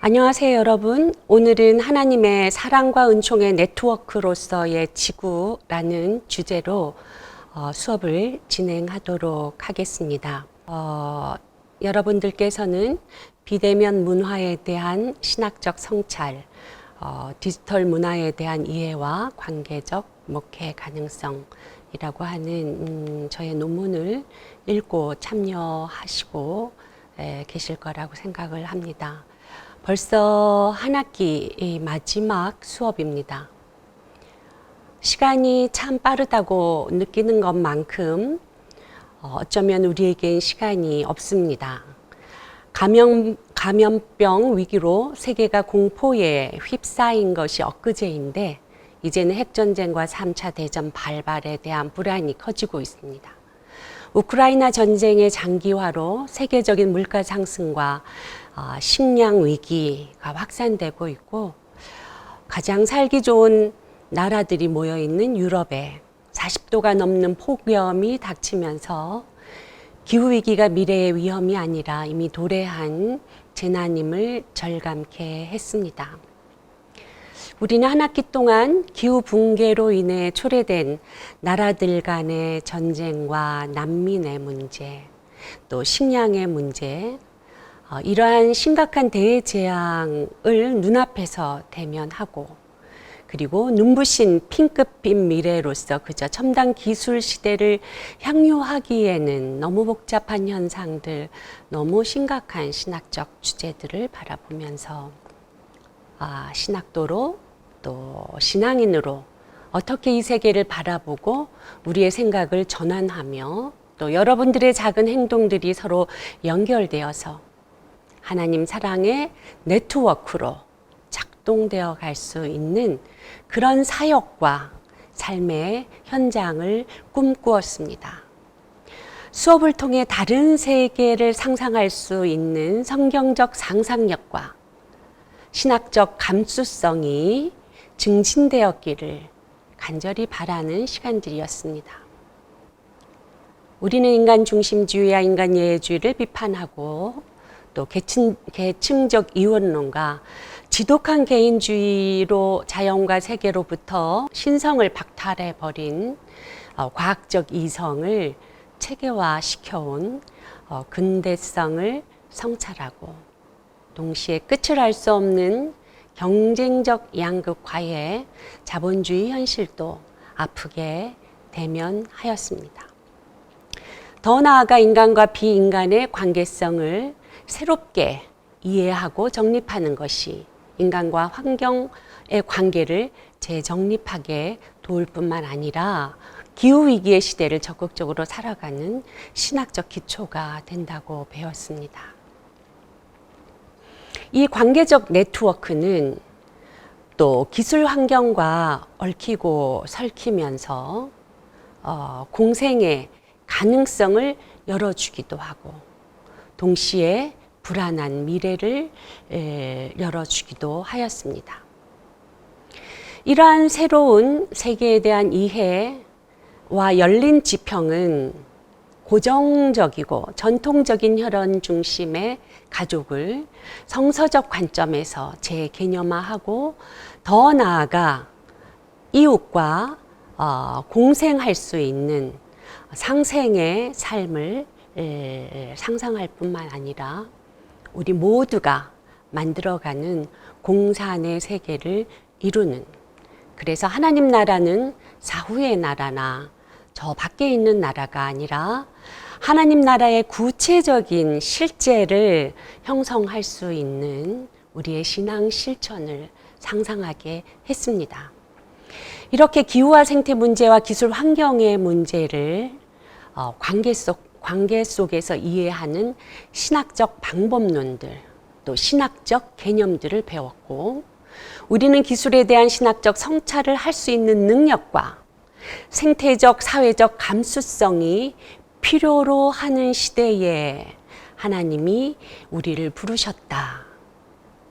안녕하세요, 여러분. 오늘은 하나님의 사랑과 은총의 네트워크로서의 지구라는 주제로 수업을 진행하도록 하겠습니다. 여러분들께서는 비대면 문화에 대한 신학적 성찰, 디지털 문화에 대한 이해와 관계적 목회 가능성이라고 하는 저의 논문을 읽고 참여하시고 계실 거라고 생각을 합니다. 벌써 한 학기 마지막 수업입니다. 시간이 참 빠르다고 느끼는 것만큼 어쩌면 우리에겐 시간이 없습니다. 감염병 위기로 세계가 공포에 휩싸인 것이 엊그제인데 이제는 핵전쟁과 3차 대전 발발에 대한 불안이 커지고 있습니다. 우크라이나 전쟁의 장기화로 세계적인 물가 상승과 식량 위기가 확산되고 있고 가장 살기 좋은 나라들이 모여 있는 유럽에 40도가 넘는 폭염이 닥치면서 기후위기가 미래의 위험이 아니라 이미 도래한 재난임을 절감케 했습니다. 우리는 한 학기 동안 기후 붕괴로 인해 초래된 나라들 간의 전쟁과 난민의 문제, 또 식량의 문제, 이러한 심각한 대재앙을 눈앞에서 대면하고 그리고 눈부신 핑크빛 미래로서 그저 첨단 기술 시대를 향유하기에는 너무 복잡한 현상들, 너무 심각한 신학적 주제들을 바라보면서 신학도로 또 신앙인으로 어떻게 이 세계를 바라보고 우리의 생각을 전환하며 또 여러분들의 작은 행동들이 서로 연결되어서 하나님 사랑의 네트워크로 작동되어 갈 수 있는 그런 사역과 삶의 현장을 꿈꾸었습니다. 수업을 통해 다른 세계를 상상할 수 있는 성경적 상상력과 신학적 감수성이 증진되었기를 간절히 바라는 시간들이었습니다. 우리는 인간 중심주의와 인간 예외주의를 비판하고 또 계층적 이원론과 지독한 개인주의로 자연과 세계로부터 신성을 박탈해버린 과학적 이성을 체계화시켜온 근대성을 성찰하고 동시에 끝을 알 수 없는 경쟁적 양극화의 자본주의 현실도 아프게 대면하였습니다. 더 나아가 인간과 비인간의 관계성을 새롭게 이해하고 정립하는 것이 인간과 환경의 관계를 재정립하게 도울 뿐만 아니라 기후위기의 시대를 적극적으로 살아가는 신학적 기초가 된다고 배웠습니다. 이 관계적 네트워크는 또 기술 환경과 얽히고 설키면서 공생의 가능성을 열어주기도 하고 동시에 불안한 미래를 열어주기도 하였습니다. 이러한 새로운 세계에 대한 이해와 열린 지평은 고정적이고 전통적인 혈연 중심의 가족을 성서적 관점에서 재개념화하고 더 나아가 이웃과 공생할 수 있는 상생의 삶을 상상할 뿐만 아니라 우리 모두가 만들어가는 공산의 세계를 이루는, 그래서 하나님 나라는 사후의 나라나 저 밖에 있는 나라가 아니라 하나님 나라의 구체적인 실제를 형성할 수 있는 우리의 신앙 실천을 상상하게 했습니다. 이렇게 기후와 생태 문제와 기술 환경의 문제를 관계 속에서 이해하는 신학적 방법론들, 또 신학적 개념들을 배웠고, 우리는 기술에 대한 신학적 성찰을 할 수 있는 능력과 생태적, 사회적 감수성이 필요로 하는 시대에 하나님이 우리를 부르셨다,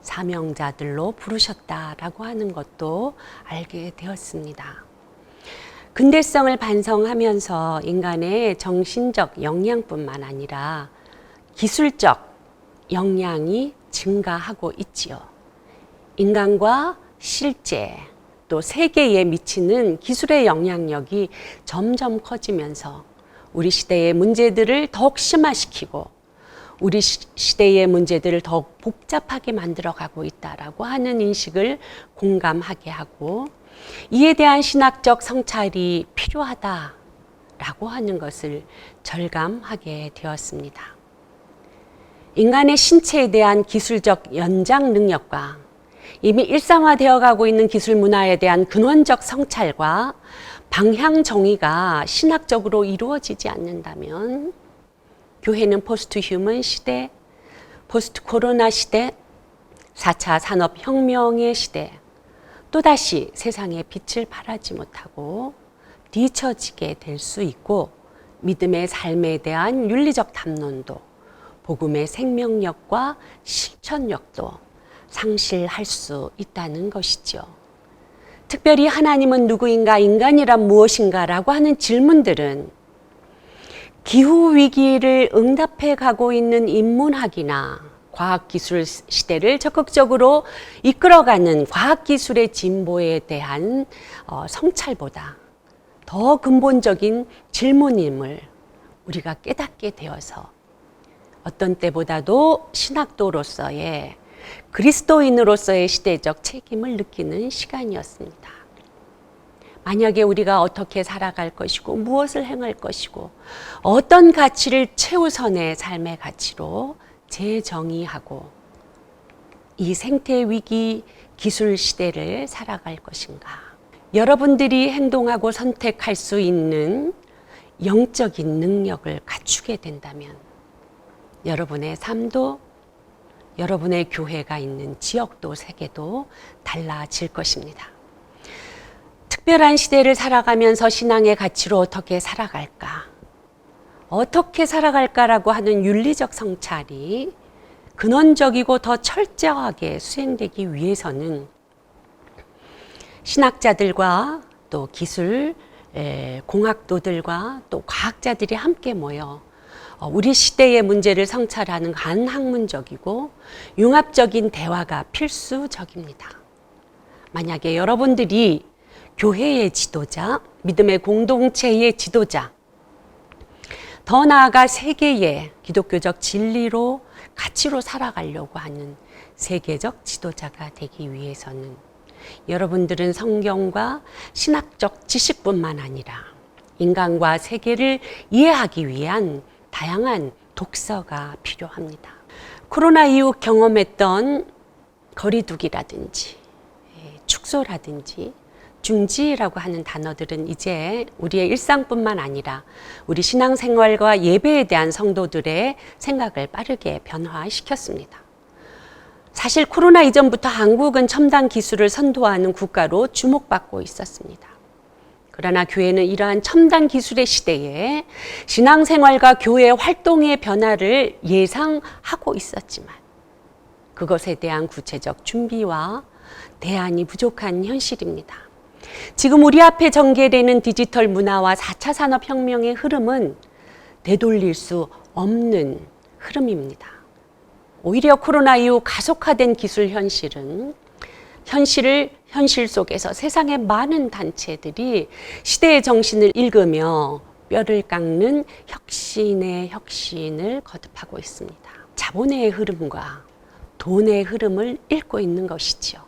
사명자들로 부르셨다라고 하는 것도 알게 되었습니다. 근대성을 반성하면서 인간의 정신적 역량뿐만 아니라 기술적 역량이 증가하고 있지요. 인간과 실제 또 세계에 미치는 기술의 영향력이 점점 커지면서 우리 시대의 문제들을 더욱 심화시키고 우리 시대의 문제들을 더욱 복잡하게 만들어가고 있다라고 하는 인식을 공감하게 하고 이에 대한 신학적 성찰이 필요하다라고 하는 것을 절감하게 되었습니다. 인간의 신체에 대한 기술적 연장 능력과 이미 일상화되어 가고 있는 기술 문화에 대한 근원적 성찰과 방향 정의가 신학적으로 이루어지지 않는다면 교회는 포스트 휴먼 시대, 포스트 코로나 시대, 4차 산업혁명의 시대, 또다시 세상에 빛을 발하지 못하고 뒤처지게 될 수 있고 믿음의 삶에 대한 윤리적 담론도 복음의 생명력과 실천력도 상실할 수 있다는 것이죠. 특별히 하나님은 누구인가, 인간이란 무엇인가라고 하는 질문들은 기후위기를 응답해 가고 있는 인문학이나 과학기술 시대를 적극적으로 이끌어가는 과학기술의 진보에 대한 성찰보다 더 근본적인 질문임을 우리가 깨닫게 되어서 어떤 때보다도 신학도로서의 그리스도인으로서의 시대적 책임을 느끼는 시간이었습니다. 만약에 우리가 어떻게 살아갈 것이고 무엇을 행할 것이고 어떤 가치를 최우선의 삶의 가치로 재정의하고 이 생태 위기 기술 시대를 살아갈 것인가. 여러분들이 행동하고 선택할 수 있는 영적인 능력을 갖추게 된다면 여러분의 삶도 여러분의 교회가 있는 지역도 세계도 달라질 것입니다. 특별한 시대를 살아가면서 신앙의 가치로 어떻게 살아갈까? 어떻게 살아갈까라고 하는 윤리적 성찰이 근원적이고 더 철저하게 수행되기 위해서는 신학자들과 또 기술, 공학도들과 또 과학자들이 함께 모여 우리 시대의 문제를 성찰하는 반학문적이고 융합적인 대화가 필수적입니다. 만약에 여러분들이 교회의 지도자, 믿음의 공동체의 지도자, 더 나아가 세계의 기독교적 진리로 가치로 살아가려고 하는 세계적 지도자가 되기 위해서는 여러분들은 성경과 신학적 지식뿐만 아니라 인간과 세계를 이해하기 위한 다양한 독서가 필요합니다. 코로나 이후 경험했던 거리두기라든지 축소라든지 중지라고 하는 단어들은 이제 우리의 일상뿐만 아니라 우리 신앙생활과 예배에 대한 성도들의 생각을 빠르게 변화시켰습니다. 사실 코로나 이전부터 한국은 첨단 기술을 선도하는 국가로 주목받고 있었습니다. 그러나 교회는 이러한 첨단 기술의 시대에 신앙생활과 교회 활동의 변화를 예상하고 있었지만 그것에 대한 구체적 준비와 대안이 부족한 현실입니다. 지금 우리 앞에 전개되는 디지털 문화와 4차 산업혁명의 흐름은 되돌릴 수 없는 흐름입니다. 오히려 코로나 이후 가속화된 기술 현실 속에서 세상의 많은 단체들이 시대의 정신을 읽으며 뼈를 깎는 혁신의 혁신을 거듭하고 있습니다. 자본의 흐름과 돈의 흐름을 읽고 있는 것이지요.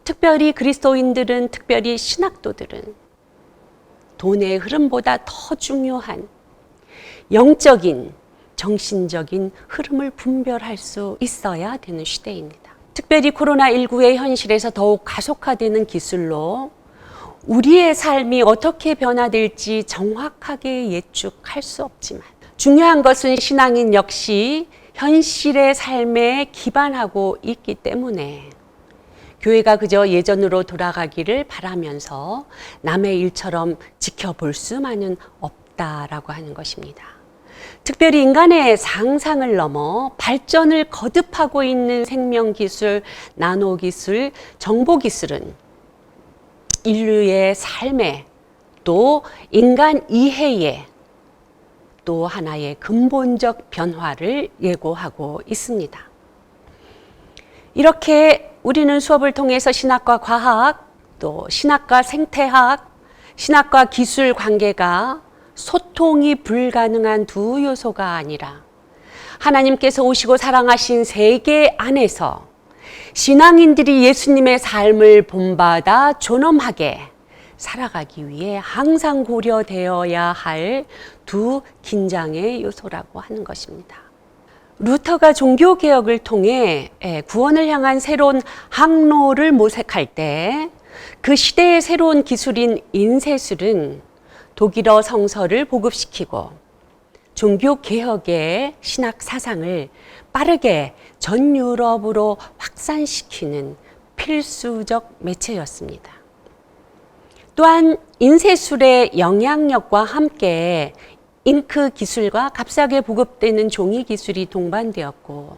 특별히 그리스도인들은, 특별히 신학도들은 돈의 흐름보다 더 중요한 영적인, 정신적인 흐름을 분별할 수 있어야 되는 시대입니다. 특별히 코로나19의 현실에서 더욱 가속화되는 기술로 우리의 삶이 어떻게 변화될지 정확하게 예측할 수 없지만 중요한 것은 신앙인 역시 현실의 삶에 기반하고 있기 때문에 교회가 그저 예전으로 돌아가기를 바라면서 남의 일처럼 지켜볼 수만은 없다라고 하는 것입니다. 특별히 인간의 상상을 넘어 발전을 거듭하고 있는 생명기술, 나노기술, 정보기술은 인류의 삶에 또 인간 이해에 또 또 하나의 근본적 변화를 예고하고 있습니다. 이렇게 우리는 수업을 통해서 신학과 과학, 또 신학과 생태학, 신학과 기술 관계가 소통이 불가능한 두 요소가 아니라 하나님께서 오시고 사랑하신 세계 안에서 신앙인들이 예수님의 삶을 본받아 존엄하게 살아가기 위해 항상 고려되어야 할 두 긴장의 요소라고 하는 것입니다. 루터가 종교개혁을 통해 구원을 향한 새로운 항로를 모색할 때 그 시대의 새로운 기술인 인쇄술은 독일어 성서를 보급시키고 종교개혁의 신학 사상을 빠르게 전 유럽으로 확산시키는 필수적 매체였습니다. 또한 인쇄술의 영향력과 함께 잉크 기술과 값싸게 보급되는 종이 기술이 동반되었고,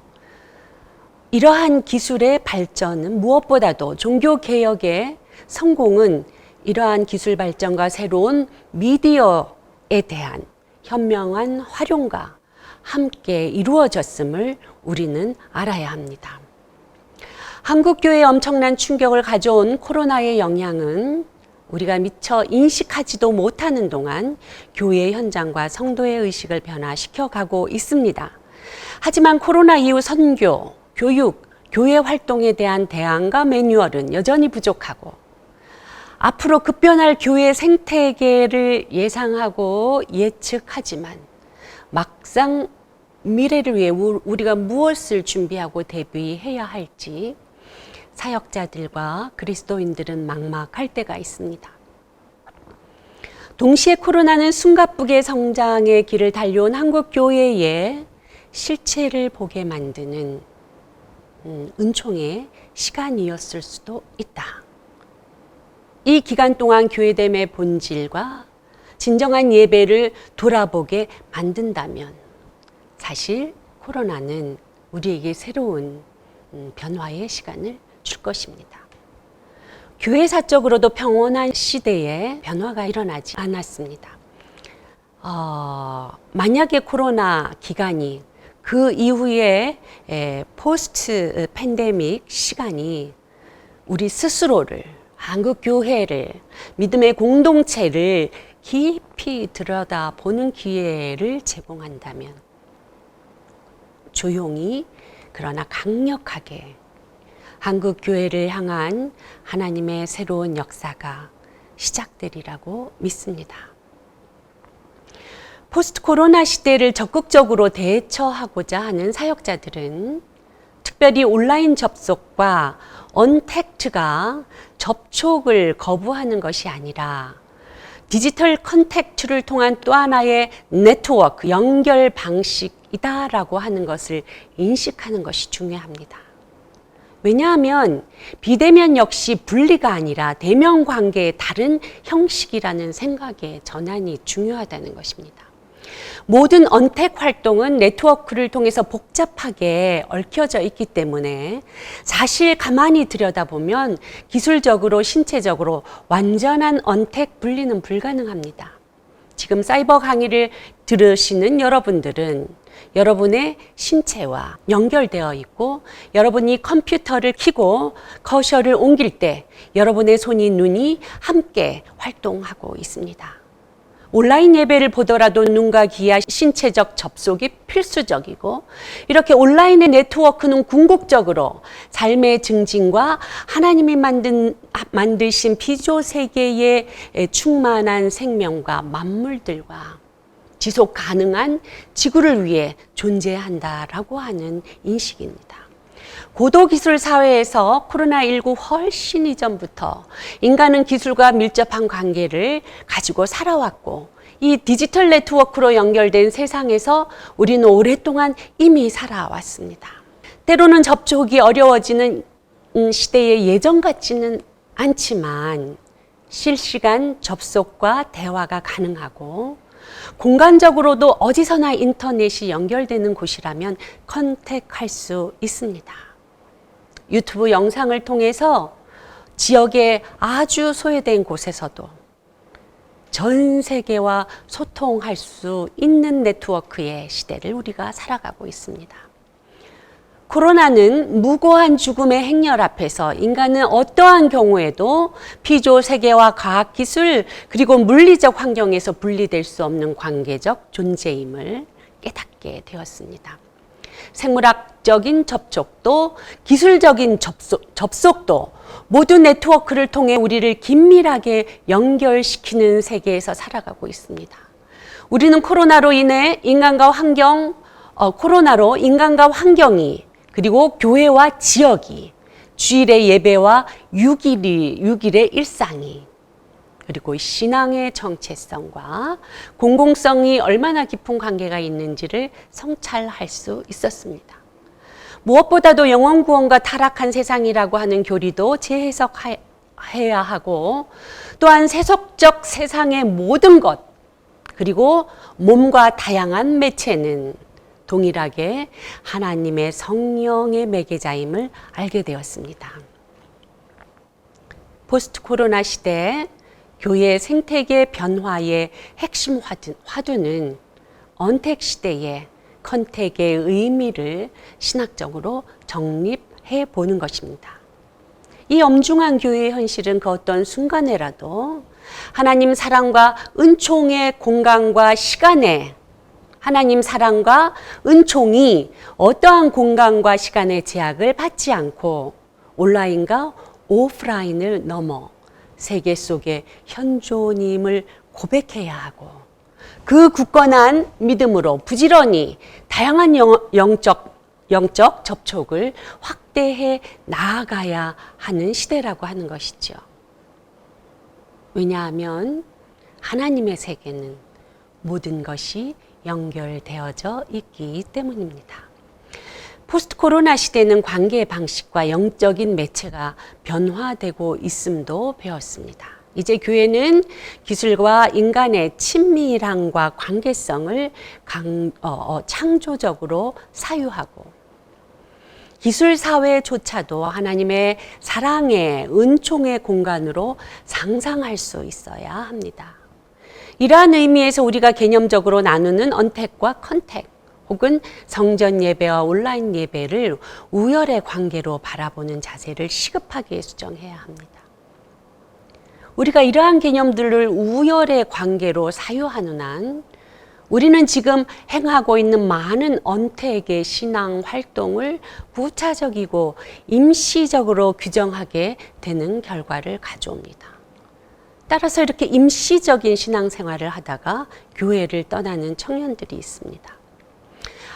이러한 기술의 발전은 무엇보다도 종교개혁의 성공은 이러한 기술 발전과 새로운 미디어에 대한 현명한 활용과 함께 이루어졌음을 우리는 알아야 합니다. 한국교회에 엄청난 충격을 가져온 코로나의 영향은 우리가 미처 인식하지도 못하는 동안 교회 현장과 성도의 의식을 변화시켜 가고 있습니다. 하지만 코로나 이후 선교, 교육, 교회 활동에 대한 대안과 매뉴얼은 여전히 부족하고, 앞으로 급변할 교회 생태계를 예상하고 예측하지만 막상 미래를 위해 우리가 무엇을 준비하고 대비해야 할지 사역자들과 그리스도인들은 막막할 때가 있습니다. 동시에 코로나는 숨가쁘게 성장의 길을 달려온 한국 교회의 실체를 보게 만드는 은총의 시간이었을 수도 있다. 이 기간 동안 교회됨의 본질과 진정한 예배를 돌아보게 만든다면 사실 코로나는 우리에게 새로운 변화의 시간을 줄 것입니다. 교회사적으로도 평온한 시대에 변화가 일어나지 않았습니다. 만약에 코로나 기간이 그 이후에 포스트 팬데믹 시간이 우리 스스로를, 한국 교회를, 믿음의 공동체를 깊이 들여다보는 기회를 제공한다면 조용히 그러나 강력하게 한국 교회를 향한 하나님의 새로운 역사가 시작되리라고 믿습니다. 포스트 코로나 시대를 적극적으로 대처하고자 하는 사역자들은 특별히 온라인 접속과 언택트가 접촉을 거부하는 것이 아니라 디지털 컨택트를 통한 또 하나의 네트워크, 연결 방식이다라고 하는 것을 인식하는 것이 중요합니다. 왜냐하면 비대면 역시 분리가 아니라 대면 관계의 다른 형식이라는 생각의 전환이 중요하다는 것입니다. 모든 언택 활동은 네트워크를 통해서 복잡하게 얽혀져 있기 때문에 사실 가만히 들여다보면 기술적으로, 신체적으로 완전한 언택 분리는 불가능합니다. 지금 사이버 강의를 들으시는 여러분들은 여러분의 신체와 연결되어 있고, 여러분이 컴퓨터를 켜고 커서를 옮길 때 여러분의 손이, 눈이 함께 활동하고 있습니다. 온라인 예배를 보더라도 눈과 귀와 신체적 접속이 필수적이고, 이렇게 온라인의 네트워크는 궁극적으로 삶의 증진과 하나님이 만드신 피조 세계의 충만한 생명과 만물들과 지속 가능한 지구를 위해 존재한다라고 하는 인식입니다. 고도기술 사회에서 코로나19 훨씬 이전부터 인간은 기술과 밀접한 관계를 가지고 살아왔고, 이 디지털 네트워크로 연결된 세상에서 우리는 오랫동안 이미 살아왔습니다. 때로는 접촉이 어려워지는 시대의 예전 같지는 않지만 실시간 접속과 대화가 가능하고, 공간적으로도 어디서나 인터넷이 연결되는 곳이라면 컨택할 수 있습니다. 유튜브 영상을 통해서 지역의 아주 소외된 곳에서도 전 세계와 소통할 수 있는 네트워크의 시대를 우리가 살아가고 있습니다. 코로나는 무고한 죽음의 행렬 앞에서 인간은 어떠한 경우에도 피조 세계와 과학기술 그리고 물리적 환경에서 분리될 수 없는 관계적 존재임을 깨닫게 되었습니다. 생물학적인 접촉도 기술적인 접속도 모두 네트워크를 통해 우리를 긴밀하게 연결시키는 세계에서 살아가고 있습니다. 우리는 코로나로 인간과 환경이 그리고 교회와 지역이 주일의 예배와 6일의 일상이 그리고 신앙의 정체성과 공공성이 얼마나 깊은 관계가 있는지를 성찰할 수 있었습니다. 무엇보다도 영혼구원과 타락한 세상이라고 하는 교리도 재해석해야 하고 또한 세속적 세상의 모든 것 그리고 몸과 다양한 매체는 동일하게 하나님의 성령의 매개자임을 알게 되었습니다. 포스트 코로나 시대 교회 생태계 변화의 핵심 화두는 언택 시대의 컨택의 의미를 신학적으로 정립해 보는 것입니다. 이 엄중한 교회의 현실은 그 어떤 순간에라도 하나님 사랑과 은총의 공간과 시간에 하나님 사랑과 은총이 어떠한 공간과 시간의 제약을 받지 않고 온라인과 오프라인을 넘어 세계 속의 현존임을 고백해야 하고 그 굳건한 믿음으로 부지런히 다양한 영적 접촉을 확대해 나아가야 하는 시대라고 하는 것이죠. 왜냐하면 하나님의 세계는 모든 것이 연결되어져 있기 때문입니다. 포스트 코로나 시대는 관계의 방식과 영적인 매체가 변화되고 있음도 배웠습니다. 이제 교회는 기술과 인간의 친밀함과 관계성을 창조적으로 사유하고 기술 사회조차도 하나님의 사랑의 은총의 공간으로 상상할 수 있어야 합니다. 이러한 의미에서 우리가 개념적으로 나누는 언택과 컨택 혹은 성전 예배와 온라인 예배를 우열의 관계로 바라보는 자세를 시급하게 수정해야 합니다. 우리가 이러한 개념들을 우열의 관계로 사유하는 한 우리는 지금 행하고 있는 많은 언택의 신앙 활동을 부차적이고 임시적으로 규정하게 되는 결과를 가져옵니다. 따라서 이렇게 임시적인 신앙생활을 하다가 교회를 떠나는 청년들이 있습니다.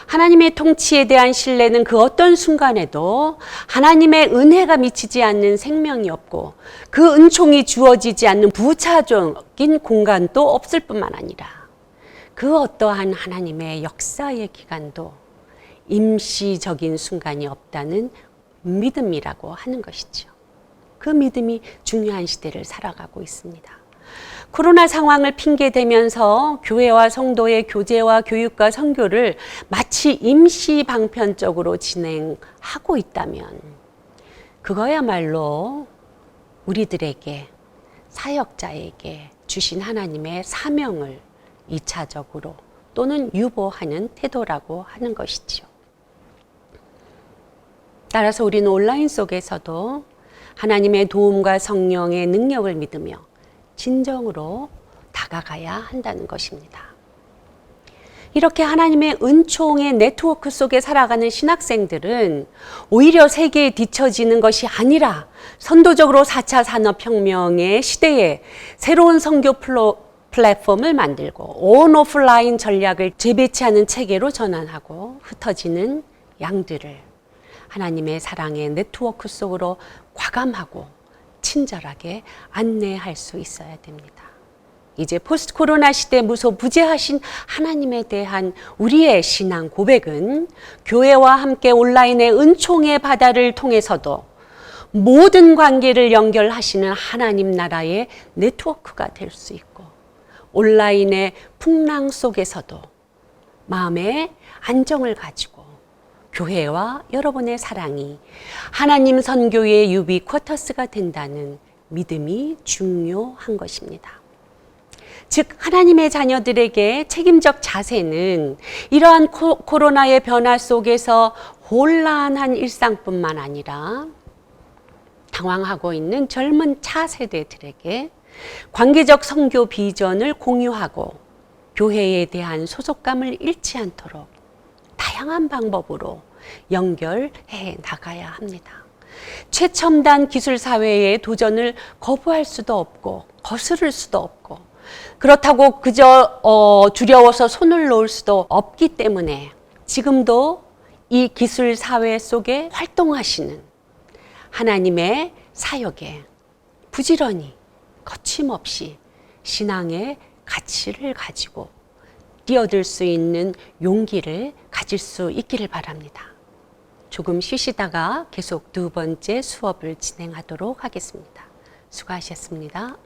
하나님의 통치에 대한 신뢰는 그 어떤 순간에도 하나님의 은혜가 미치지 않는 생명이 없고 그 은총이 주어지지 않는 부차적인 공간도 없을 뿐만 아니라 그 어떠한 하나님의 역사의 기간도 임시적인 순간이 없다는 믿음이라고 하는 것이죠. 그 믿음이 중요한 시대를 살아가고 있습니다. 코로나 상황을 핑계대면서 교회와 성도의 교제와 교육과 선교를 마치 임시 방편적으로 진행하고 있다면 그거야말로 우리들에게 사역자에게 주신 하나님의 사명을 2차적으로 또는 유보하는 태도라고 하는 것이지요. 따라서 우리는 온라인 속에서도 하나님의 도움과 성령의 능력을 믿으며 진정으로 다가가야 한다는 것입니다. 이렇게 하나님의 은총의 네트워크 속에 살아가는 신학생들은 오히려 세계에 뒤처지는 것이 아니라 선도적으로 4차 산업혁명의 시대에 새로운 선교 플랫폼을 만들고 온 오프라인 전략을 재배치하는 체계로 전환하고 흩어지는 양들을 하나님의 사랑의 네트워크 속으로 과감하고 친절하게 안내할 수 있어야 됩니다. 이제 포스트 코로나 시대 무소부재하신 하나님에 대한 우리의 신앙 고백은 교회와 함께 온라인의 은총의 바다를 통해서도 모든 관계를 연결하시는 하나님 나라의 네트워크가 될 수 있고 온라인의 풍랑 속에서도 마음의 안정을 가지고 교회와 여러분의 사랑이 하나님 선교의 유비쿼터스가 된다는 믿음이 중요한 것입니다. 즉 하나님의 자녀들에게 책임적 자세는 이러한 코로나의 변화 속에서 혼란한 일상뿐만 아니라 당황하고 있는 젊은 차세대들에게 관계적 선교 비전을 공유하고 교회에 대한 소속감을 잃지 않도록 다양한 방법으로 연결해 나가야 합니다. 최첨단 기술 사회의 도전을 거부할 수도 없고 거스를 수도 없고 그렇다고 그저 두려워서 손을 놓을 수도 없기 때문에 지금도 이 기술 사회 속에 활동하시는 하나님의 사역에 부지런히 거침없이 신앙의 가치를 가지고 뛰어들 수 있는 용기를 가질 수 있기를 바랍니다. 조금 쉬시다가 계속 두 번째 수업을 진행하도록 하겠습니다. 수고하셨습니다.